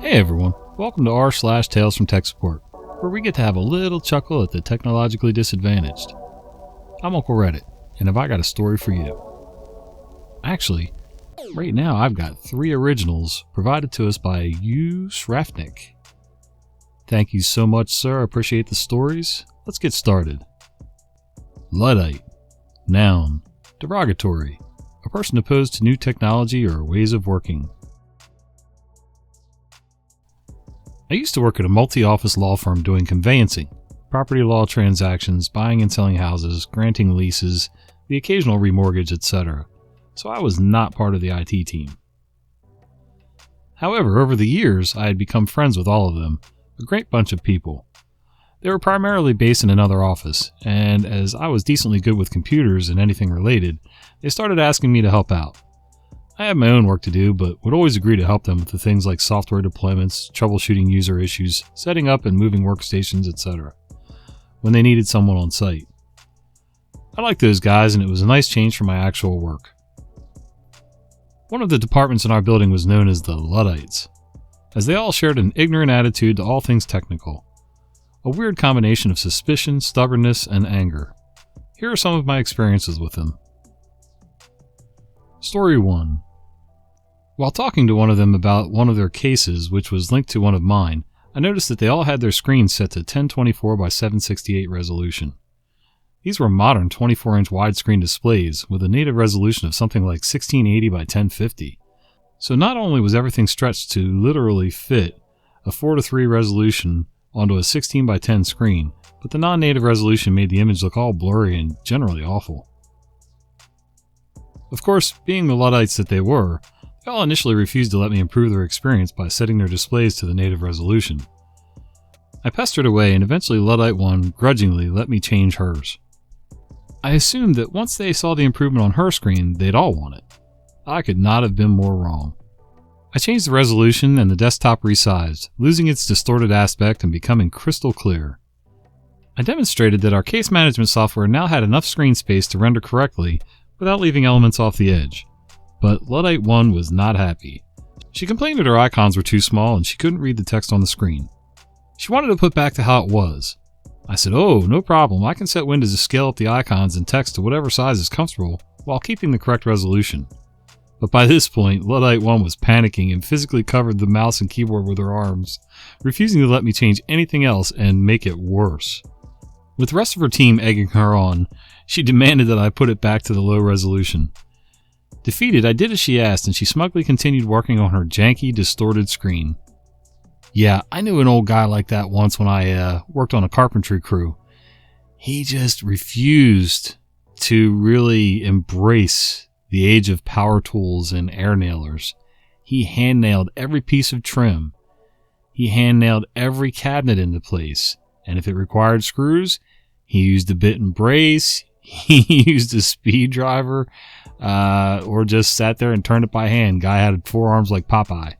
Hey everyone, welcome to r/Tales from Tech Support, where we get to have a little chuckle at the technologically disadvantaged. I'm Uncle Reddit, and have I got a story for you? Actually, right now I've got 3 originals provided to us by you, Shrafnik. Thank you so much, sir. I appreciate the stories. Let's get started. Luddite. Noun. Derogatory. A person opposed to new technology or ways of working. I used to work at a multi-office law firm doing conveyancing, property law transactions, buying and selling houses, granting leases, the occasional remortgage, etc. So I was not part of the IT team. However, over the years, I had become friends with all of them, a great bunch of people. They were primarily based in another office, and as I was decently good with computers and anything related, they started asking me to help out. I had my own work to do, but would always agree to help them with the things like software deployments, troubleshooting user issues, setting up and moving workstations, etc. when they needed someone on site. I liked those guys, and it was a nice change from my actual work. One of the departments in our building was known as the Luddites, as they all shared an ignorant attitude to all things technical. A weird combination of suspicion, stubbornness, and anger. Here are some of my experiences with them. Story 1. While talking to one of them about one of their cases, which was linked to one of mine, I noticed that they all had their screens set to 1024 by 768 resolution. These were modern 24-inch widescreen displays with a native resolution of something like 1680 by 1050. So not only was everything stretched to literally fit a 4:3 resolution onto a 16 by 10 screen, but the non-native resolution made the image look all blurry and generally awful. Of course, being the Luddites that they were, they all initially refused to let me improve their experience by setting their displays to the native resolution. I pestered away, and eventually Luddite 1 grudgingly let me change hers. I assumed that once they saw the improvement on her screen, they'd all want it. I could not have been more wrong. I changed the resolution and the desktop resized, losing its distorted aspect and becoming crystal clear. I demonstrated that our case management software now had enough screen space to render correctly without leaving elements off the edge. But Luddite 1 was not happy. She complained that her icons were too small and she couldn't read the text on the screen. She wanted to put back to how it was. I said, "Oh, no problem. I can set Windows to scale up the icons and text to whatever size is comfortable while keeping the correct resolution." But by this point, Luddite 1 was panicking and physically covered the mouse and keyboard with her arms, refusing to let me change anything else and make it worse. With the rest of her team egging her on, she demanded that I put it back to the low resolution. Defeated, I did as she asked, and she smugly continued working on her janky, distorted screen. Yeah, I knew an old guy like that once when I worked on a carpentry crew. He just refused to really embrace the age of power tools and air nailers. He hand nailed every piece of trim. He hand nailed every cabinet into place, and if it required screws, he used a bit and brace. He used a speed driver, or just sat there and turned it by hand. Guy had 4 arms like Popeye.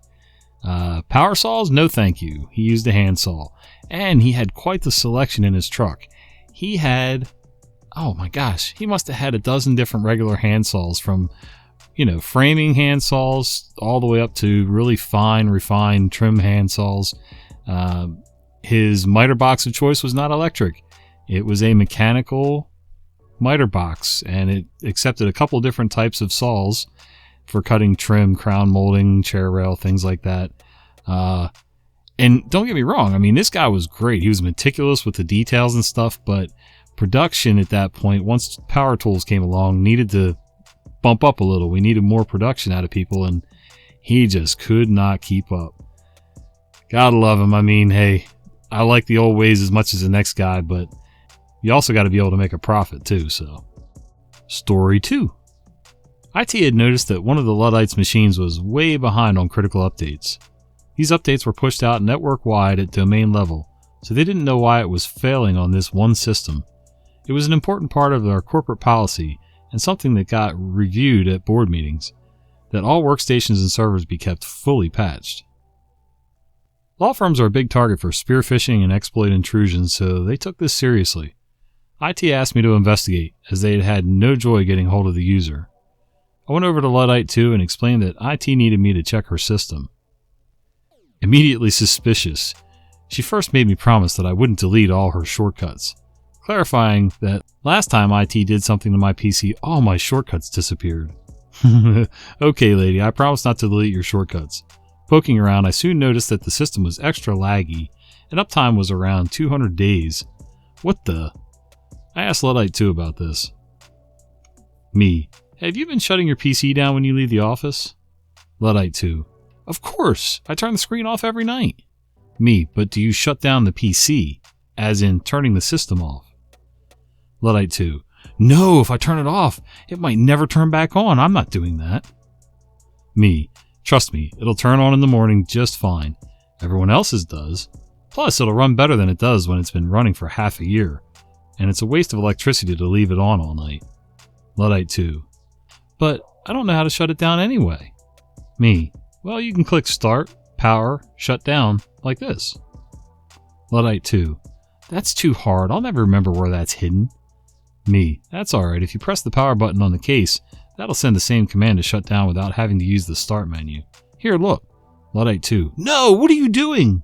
Power saws? No thank you. He used a handsaw. And he had quite the selection in his truck. He had, oh my gosh, he must have had a dozen different regular handsaws from, framing handsaws all the way up to really fine, refined trim handsaws. His miter box of choice was not electric. It was a mechanical miter box, and it accepted a couple different types of saws for cutting trim, crown molding, chair rail, things like that. And don't get me wrong, I mean, this guy was great. He was meticulous with the details and stuff, but production at that point, once power tools came along, needed to bump up a little. We needed more production out of people, and he just could not keep up. Gotta love him. I mean, hey, I like the old ways as much as the next guy, but you also got to be able to make a profit too, so. Story 2. IT had noticed that one of the Luddites' machines was way behind on critical updates. These updates were pushed out network-wide at domain level, so they didn't know why it was failing on this one system. It was an important part of our corporate policy and something that got reviewed at board meetings, that all workstations and servers be kept fully patched. Law firms are a big target for spear phishing and exploit intrusions, so they took this seriously. IT asked me to investigate, as they had had no joy getting hold of the user. I went over to Luddite 2 and explained that IT needed me to check her system. Immediately suspicious, she first made me promise that I wouldn't delete all her shortcuts, clarifying that last time IT did something to my PC, all my shortcuts disappeared. Okay, lady, I promise not to delete your shortcuts. Poking around, I soon noticed that the system was extra laggy, and uptime was around 200 days. What the? I asked Luddite 2 about this. Me. Have you been shutting your PC down when you leave the office? Luddite 2. Of course! I turn the screen off every night. Me. But do you shut down the PC? As in turning the system off? Luddite 2. No, if I turn it off, it might never turn back on. I'm not doing that. Me. Trust me, it'll turn on in the morning just fine. Everyone else's does. Plus, it'll run better than it does when it's been running for half a year. And it's a waste of electricity to leave it on all night. Luddite 2. But I don't know how to shut it down anyway. Me. Well, you can click Start, Power, Shut Down, like this. Luddite 2. That's too hard. I'll never remember where that's hidden. Me. That's alright. If you press the power button on the case, that'll send the same command to shut down without having to use the Start menu. Here, look. Luddite 2. No! What are you doing?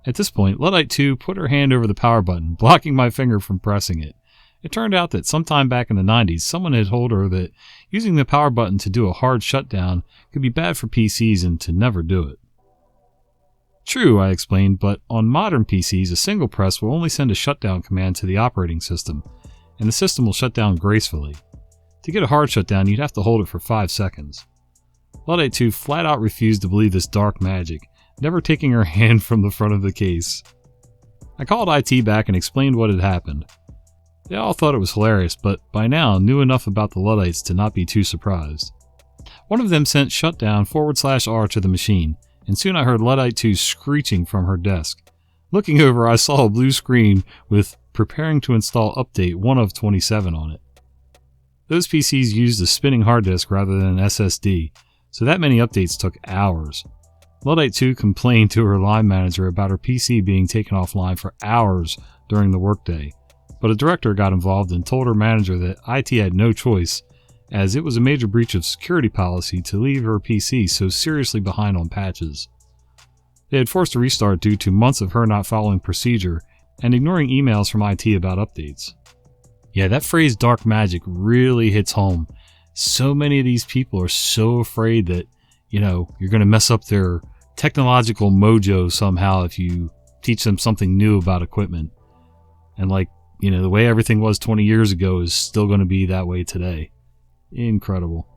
At this point, Luddite 2 put her hand over the power button, blocking my finger from pressing it. It turned out that sometime back in the 90s, someone had told her that using the power button to do a hard shutdown could be bad for PCs and to never do it. True, I explained, but on modern PCs, a single press will only send a shutdown command to the operating system, and the system will shut down gracefully. To get a hard shutdown, you'd have to hold it for 5 seconds. Luddite 2 flat out refused to believe this dark magic, never taking her hand from the front of the case. I called IT back and explained what had happened. They all thought it was hilarious, but by now knew enough about the Luddites to not be too surprised. One of them sent shutdown /R to the machine, and soon I heard Luddite 2 screeching from her desk. Looking over, I saw a blue screen with preparing to install update 1 of 27 on it. Those PCs used a spinning hard disk rather than an SSD, so that many updates took hours. Luddite 2 complained to her line manager about her PC being taken offline for hours during the workday, but a director got involved and told her manager that IT had no choice, as it was a major breach of security policy to leave her PC so seriously behind on patches. They had forced a restart due to months of her not following procedure and ignoring emails from IT about updates. Yeah, that phrase dark magic really hits home. So many of these people are so afraid that, you're going to mess up their technological mojo somehow if you teach them something new about equipment. And the way everything was 20 years ago is still going to be that way today. Incredible.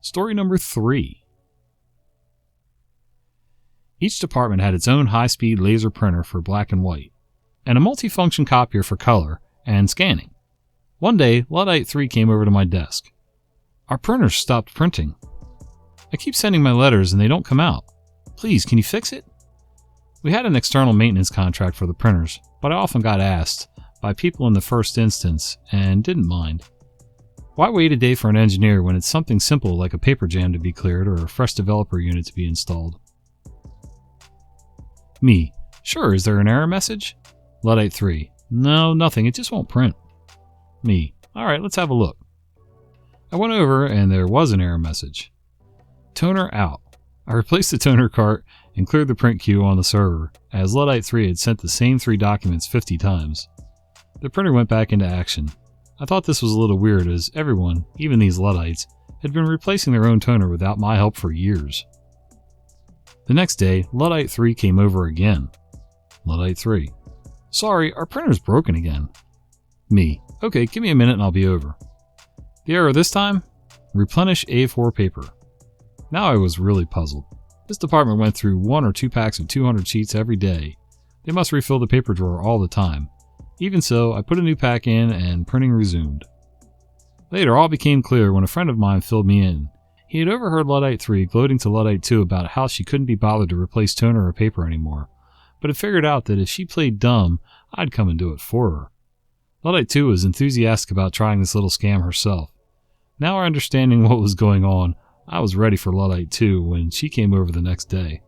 Story number 3. Each department had its own high-speed laser printer for black and white, and a multifunction copier for color and scanning. One day, Luddite 3 came over to my desk. Our printers stopped printing. I keep sending my letters and they don't come out. Please, can you fix it? We had an external maintenance contract for the printers, but I often got asked by people in the first instance and didn't mind. Why wait a day for an engineer when it's something simple like a paper jam to be cleared or a fresh developer unit to be installed? Me. Sure, is there an error message? Luddite 3. No, nothing, it just won't print. Me. Alright, let's have a look. I went over and there was an error message. Toner out. I replaced the toner cart and cleared the print queue on the server, as Luddite 3 had sent the same 3 documents 50 times. The printer went back into action. I thought this was a little weird as everyone, even these Luddites, had been replacing their own toner without my help for years. The next day, Luddite 3 came over again. Luddite 3. Sorry, our printer's broken again. Me. Okay, give me a minute and I'll be over. The error this time? Replenish A4 paper. Now I was really puzzled. This department went through 1 or 2 packs of 200 sheets every day. They must refill the paper drawer all the time. Even so, I put a new pack in and printing resumed. Later, all became clear when a friend of mine filled me in. He had overheard Luddite 3 gloating to Luddite 2 about how she couldn't be bothered to replace toner or paper anymore, but had figured out that if she played dumb, I'd come and do it for her. Luddite 2 was enthusiastic about trying this little scam herself. Now understanding what was going on, I was ready for Luddite 2 when she came over the next day.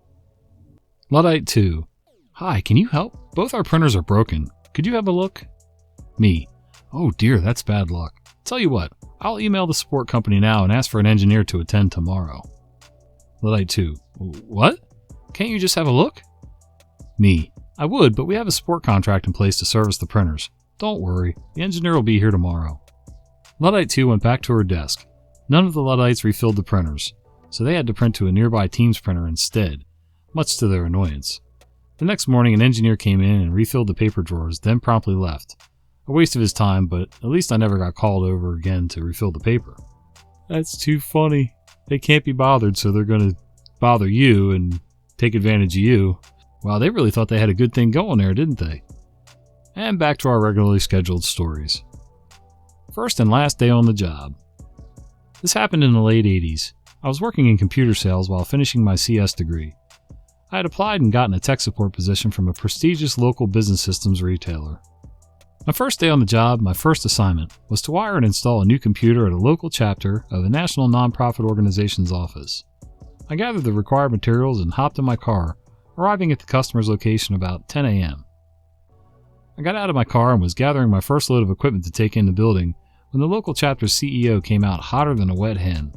Luddite 2. Hi, can you help? Both our printers are broken. Could you have a look? Me. Oh dear, that's bad luck. Tell you what, I'll email the support company now and ask for an engineer to attend tomorrow. Luddite 2. What? Can't you just have a look? Me. I would, but we have a support contract in place to service the printers. Don't worry, the engineer will be here tomorrow. Luddite 2 went back to her desk. None of the Luddites refilled the printers, so they had to print to a nearby Teams printer instead, much to their annoyance. The next morning, an engineer came in and refilled the paper drawers, then promptly left. A waste of his time, but at least I never got called over again to refill the paper. That's too funny. They can't be bothered, so they're going to bother you and take advantage of you. Wow, they really thought they had a good thing going there, didn't they? And back to our regularly scheduled stories. First and last day on the job. This happened in the late 80s. I was working in computer sales while finishing my CS degree. I had applied and gotten a tech support position from a prestigious local business systems retailer. My first day on the job, my first assignment, was to wire and install a new computer at a local chapter of a national nonprofit organization's office. I gathered the required materials and hopped in my car, arriving at the customer's location about 10 a.m. I got out of my car and was gathering my first load of equipment to take in the building when the local chapter's CEO came out hotter than a wet hen.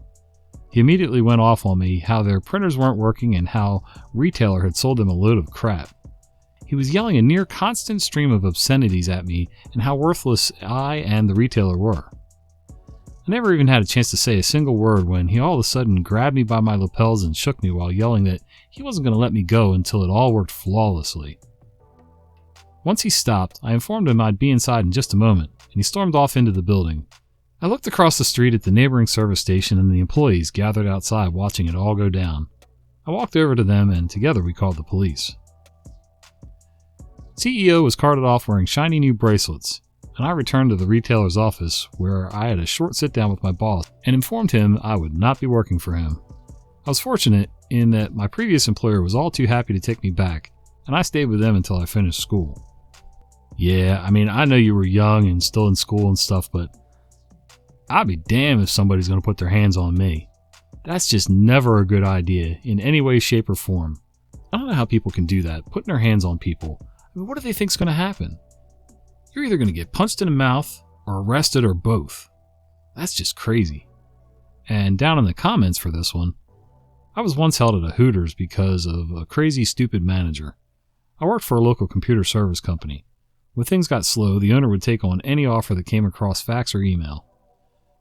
He immediately went off on me how their printers weren't working and how retailer had sold them a load of crap. He was yelling a near constant stream of obscenities at me and how worthless I and the retailer were. I never even had a chance to say a single word when he all of a sudden grabbed me by my lapels and shook me while yelling that he wasn't going to let me go until it all worked flawlessly. Once he stopped, I informed him I'd be inside in just a moment, and he stormed off into the building. I looked across the street at the neighboring service station and the employees gathered outside watching it all go down. I walked over to them and together we called the police. CEO was carted off wearing shiny new bracelets, and I returned to the retailer's office where I had a short sit down with my boss and informed him I would not be working for him. I was fortunate in that my previous employer was all too happy to take me back, and I stayed with them until I finished school. Yeah, I know you were young and still in school and stuff, but I'd be damned if somebody's going to put their hands on me. That's just never a good idea in any way, shape, or form. I don't know how people can do that, putting their hands on people. What do they think's going to happen? You're either going to get punched in the mouth or arrested or both. That's just crazy. And down in the comments for this one, I was once held at a Hooters because of a crazy, stupid manager. I worked for a local computer service company. When things got slow, the owner would take on any offer that came across fax or email.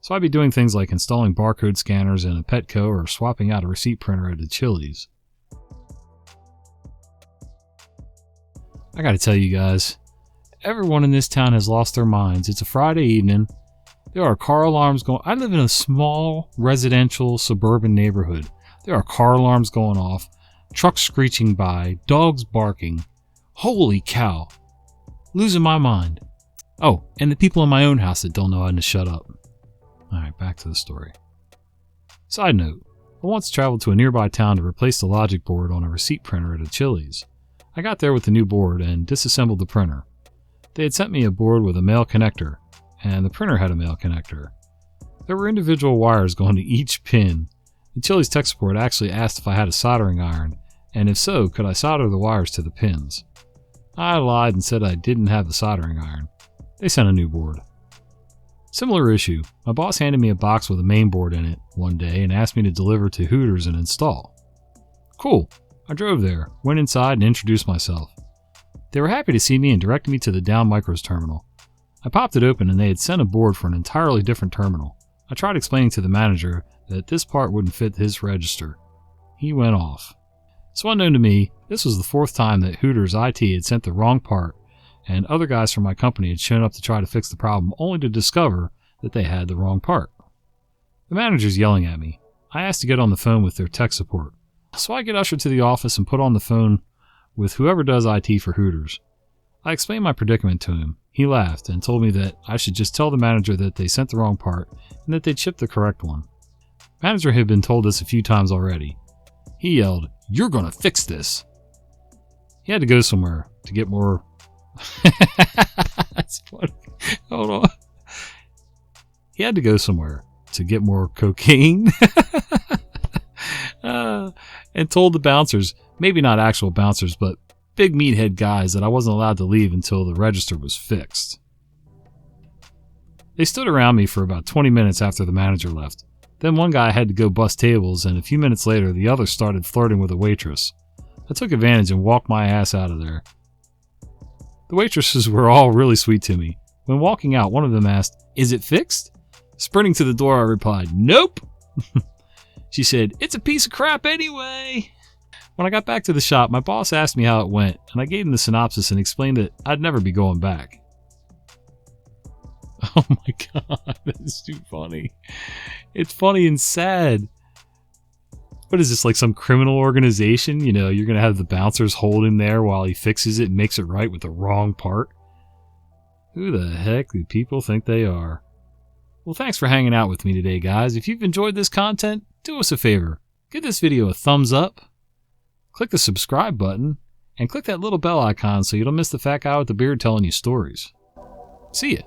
So I'd be doing things like installing barcode scanners in a Petco or swapping out a receipt printer at a Chili's. I gotta tell you guys, everyone in this town has lost their minds. It's a Friday evening. There are car alarms going. I live in a small residential suburban neighborhood. There are car alarms going off, trucks screeching by, dogs barking. Holy cow. Losing my mind. Oh, and the people in my own house that don't know when to shut up. Alright, back to the story. Side note, I once traveled to a nearby town to replace the logic board on a receipt printer at a Chili's. I got there with the new board and disassembled the printer. They had sent me a board with a male connector, and the printer had a male connector. There were individual wires going to each pin. The Chili's tech support actually asked if I had a soldering iron, and if so, could I solder the wires to the pins. I lied and said I didn't have the soldering iron. They sent a new board. Similar issue, my boss handed me a box with a main board in it one day and asked me to deliver to Hooters and install. Cool. I drove there, went inside and introduced myself. They were happy to see me and directed me to the Down Micros terminal. I popped it open and they had sent a board for an entirely different terminal. I tried explaining to the manager that this part wouldn't fit his register. He went off. So unknown to me, this was the fourth time that Hooters IT had sent the wrong part, and other guys from my company had shown up to try to fix the problem only to discover that they had the wrong part. The manager's yelling at me. I asked to get on the phone with their tech support. So I get ushered to the office and put on the phone with whoever does IT for Hooters. I explained my predicament to him. He laughed and told me that I should just tell the manager that they sent the wrong part and that they'd shipped the correct one. Manager had been told this a few times already. He yelled, "You're gonna fix this!" He had to go somewhere to get more... That's funny. Hold on. He had to go somewhere to get more cocaine. And told the bouncers, maybe not actual bouncers, but big meathead guys, that I wasn't allowed to leave until the register was fixed. They stood around me for about 20 minutes after the manager left. Then one guy had to go bust tables, and a few minutes later, the other started flirting with a waitress. I took advantage and walked my ass out of there. The waitresses were all really sweet to me. When walking out, one of them asked, "Is it fixed?" Sprinting to the door, I replied, "Nope." She said, "It's a piece of crap anyway." When I got back to the shop, my boss asked me how it went, and I gave him the synopsis and explained that I'd never be going back. Oh my god, that is too funny. It's funny and sad. What is this, like some criminal organization? You know, you're going to have the bouncers hold him there while he fixes it and makes it right with the wrong part? Who the heck do people think they are? Well, thanks for hanging out with me today, guys. If you've enjoyed this content, do us a favor. Give this video a thumbs up, click the subscribe button, and click that little bell icon so you don't miss the fat guy with the beard telling you stories. See ya.